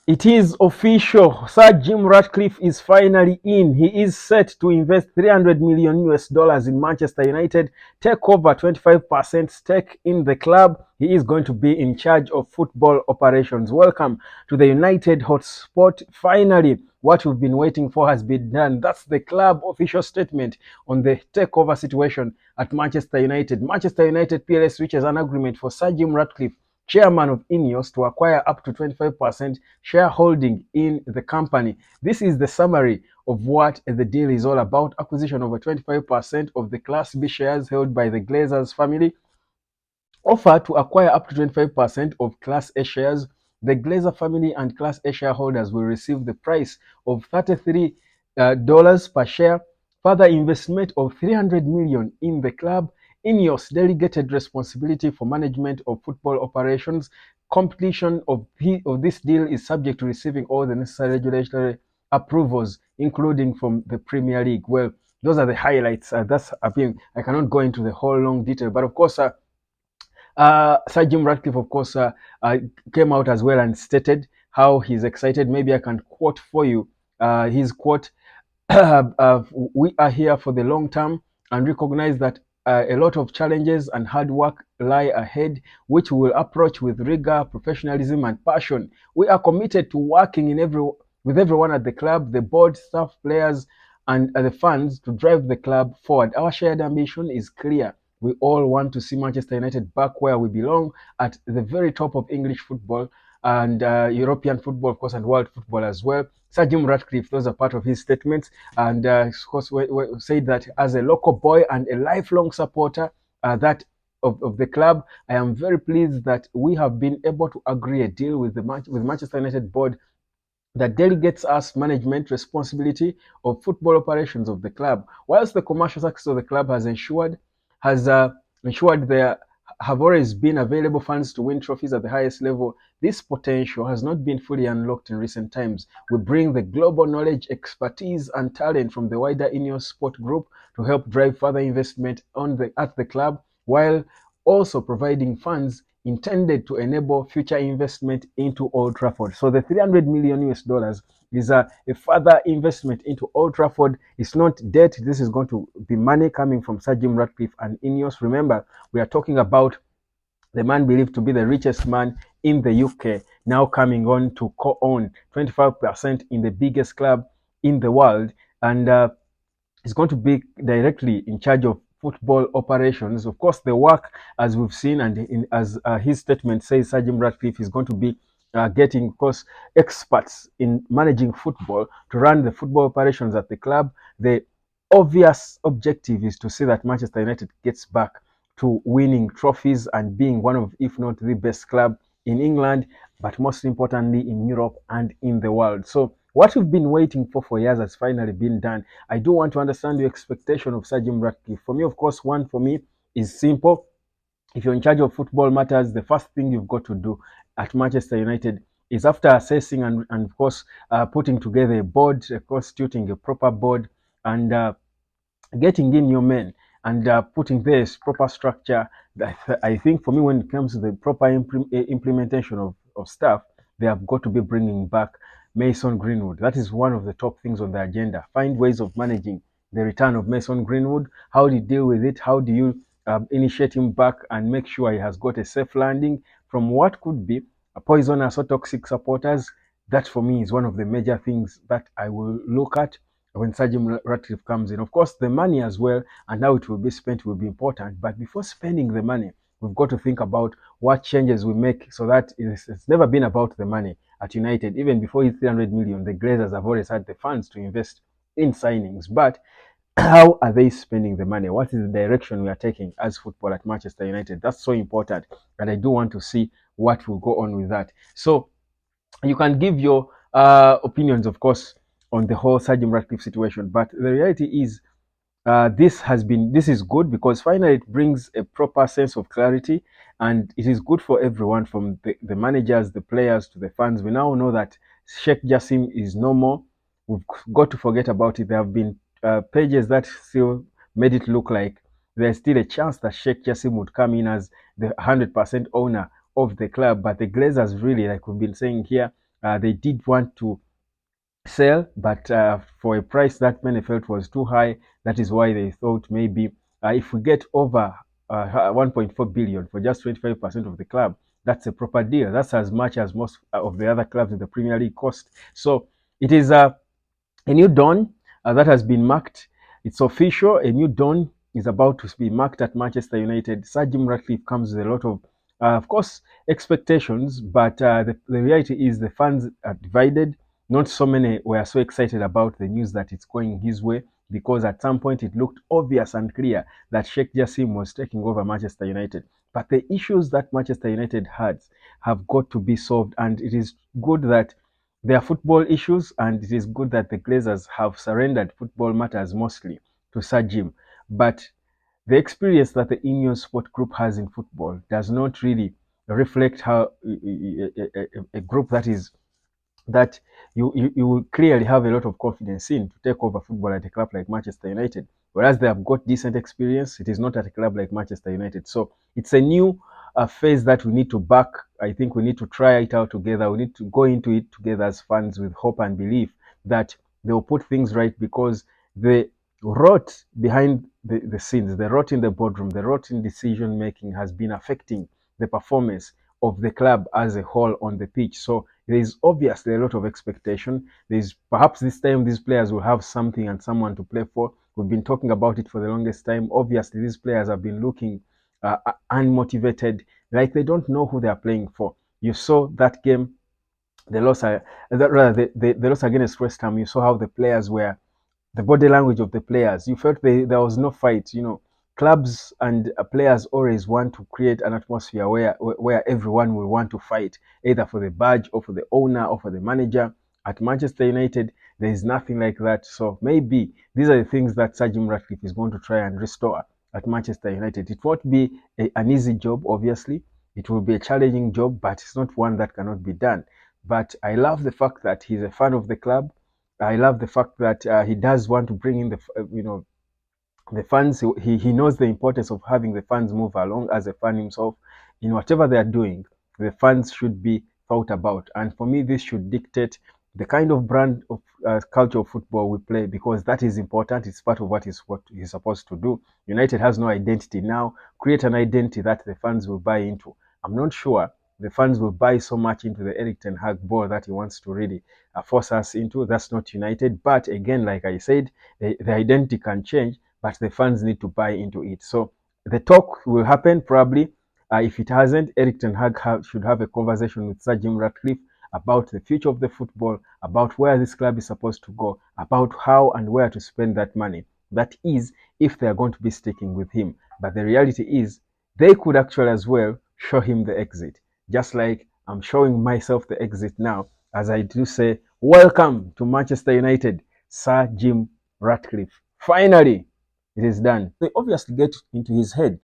It is official. Sir Jim Ratcliffe is finally in. He is set to invest 300 million US dollars in Manchester United, take over 25% stake in the club. He is going to be in charge of football operations. Welcome to the United Hotspot. Finally, what we've been waiting for has been done. That's the club official statement on the takeover situation at Manchester United. Manchester United PLS reaches an agreement for Sir Jim Ratcliffe, chairman of INEOS, to acquire up to 25% shareholding in the company. This is the summary of what the deal is all about. Acquisition of 25% of the Class B shares held by the Glazers family. Offer to acquire up to 25% of Class A shares. The Glazer family and Class A shareholders will receive the price of $33 per share. Further investment of 300 million in the club. INEOS delegated responsibility for management of football operations. Completion of this deal is subject to receiving all the necessary regulatory approvals, including from the Premier League. Well, those are the highlights. I cannot go into the whole long detail, but of course, Sir Jim Ratcliffe, of course, came out as well and stated how he's excited. Maybe I can quote for you his quote. We are here for the long term and recognize that a lot of challenges and hard work lie ahead, which we will approach with rigor, professionalism, and passion. We are committed to working with everyone at the club, the board, staff, players, and the fans to drive the club forward. Our shared ambition is clear. We all want to see Manchester United back where we belong, at the very top of English football and European football, of course, and world football as well. Sir Jim Ratcliffe, those are part of his statements, and of course, we said that as a local boy and a lifelong supporter that of the club, I am very pleased that we have been able to agree a deal with Manchester United board that delegates us management responsibility of football operations of the club. Whilst the commercial success of the club has ensured there have always been available funds to win trophies at the highest level, this potential has not been fully unlocked in recent times. We bring the global knowledge, expertise, and talent from the wider INEOS Sport Group to help drive further investment at the club, while also providing funds intended to enable future investment into Old Trafford. So the 300 million US dollars is a further investment into Old Trafford. It's not debt. This is going to be money coming from Sir Jim Ratcliffe and INEOS. Remember, we are talking about the man believed to be the richest man in the UK, now coming on to co-own 25% in the biggest club in the world, and is going to be directly in charge of football operations. Of course, the work, as we've seen, and as his statement says, Sir Jim Ratcliffe is going to be getting, of course, experts in managing football to run the football operations at the club. The obvious objective is to see that Manchester United gets back to winning trophies and being one of, if not the best club in England, but most importantly in Europe and in the world. So what we've been waiting for years has finally been done. I do want to understand your expectation of Sir Jim Ratcliffe. For me, of course, one for me is simple. If you're in charge of football matters, the first thing you've got to do at Manchester United is, after assessing and of course, putting together a board, constituting a proper board, and getting in your men and putting this proper structure. I think for me, when it comes to the proper implementation of stuff, they have got to be bringing back Mason Greenwood. That is one of the top things on the agenda. Find ways of managing the return of Mason Greenwood. How do you deal with it? How do you initiate him back and make sure he has got a safe landing from what could be a poisonous or toxic supporters? That for me is one of the major things that I will look at when Sir Jim Ratcliffe comes in. Of course, the money as well and how it will be spent will be important. But before spending the money, we've got to think about what changes we make, so that it's never been about the money at United. Even before his 300 million, the Glazers have always had the funds to invest in signings. But how are they spending the money? What is the direction we are taking as football at Manchester United? That's so important. And I do want to see what will go on with that. So you can give your opinions, of course, on the whole Sir Jim Ratcliffe situation. But the reality is, this is good, because finally it brings a proper sense of clarity, and it is good for everyone, from the managers, the players, to the fans. We now know that Sheikh Jassim is no more. We've got to forget about it. There have been pages that still made it look like there's still a chance that Sheikh Jassim would come in as the 100% owner of the club. But the Glazers, really, like we've been saying here, They did want to sell, but for a price that many felt was too high. That is why they thought maybe if we get over 1.4 billion for just 25% of the club, that's a proper deal. That's as much as most of the other clubs in the Premier League cost. So it is a new dawn that has been marked. It's official. A new dawn is about to be marked at Manchester United. Sir Jim Ratcliffe comes with a lot of course, expectations, but the reality is the fans are divided. Not so many were so excited about the news that it's going his way, because at some point it looked obvious and clear that Sheikh Jassim was taking over Manchester United. But the issues that Manchester United had have got to be solved, and it is good that there are football issues, and it is good that the Glazers have surrendered football matters mostly to Sir Jim. But the experience that the INEOS Sport Group has in football does not really reflect how a group that you will clearly have a lot of confidence in to take over football at a club like Manchester United. Whereas they have got decent experience, it is not at a club like Manchester United. So it's a new phase that we need to back. I think we need to try it out together. We need to go into it together as fans with hope and belief that they will put things right, because the rot behind the scenes, the rot in the boardroom, the rot in decision making has been affecting the performance of the club as a whole on the pitch. So there is obviously a lot of expectation. There's perhaps this time these players will have something and someone to play for. We've been talking about it for the longest time. Obviously, these players have been looking unmotivated, like they don't know who they are playing for. You saw that game, the loss, rather the loss against West Ham. You saw how the players were, the body language of the players. You felt there was no fight. Clubs and players always want to create an atmosphere where everyone will want to fight, either for the badge or for the owner or for the manager. At Manchester United, there is nothing like that. So maybe these are the things that Sir Jim Ratcliffe is going to try and restore at Manchester United. It won't be an easy job, obviously. It will be a challenging job, but it's not one that cannot be done. But I love the fact that he's a fan of the club. I love the fact that he does want to bring in the fans. He knows the importance of having the fans move along. As a fan himself, in whatever they are doing, the fans should be thought about. And for me, this should dictate the kind of brand of culture of football we play, because that is important. It's part of what he's supposed to do. United has no identity now. Create an identity that the fans will buy into. I'm not sure the fans will buy so much into the Eric Ten Hag ball that he wants to really force us into. That's not United. But again, like I said, the identity can change, but the fans need to buy into it. So the talk will happen probably. If it hasn't, Eric Ten Hag should have a conversation with Sir Jim Ratcliffe about the future of the football, about where this club is supposed to go, about how and where to spend that money. That is, if they are going to be sticking with him. But the reality is, they could actually as well show him the exit, just like I'm showing myself the exit now, as I do say, welcome to Manchester United, Sir Jim Ratcliffe. Finally, it is done. They obviously get into his head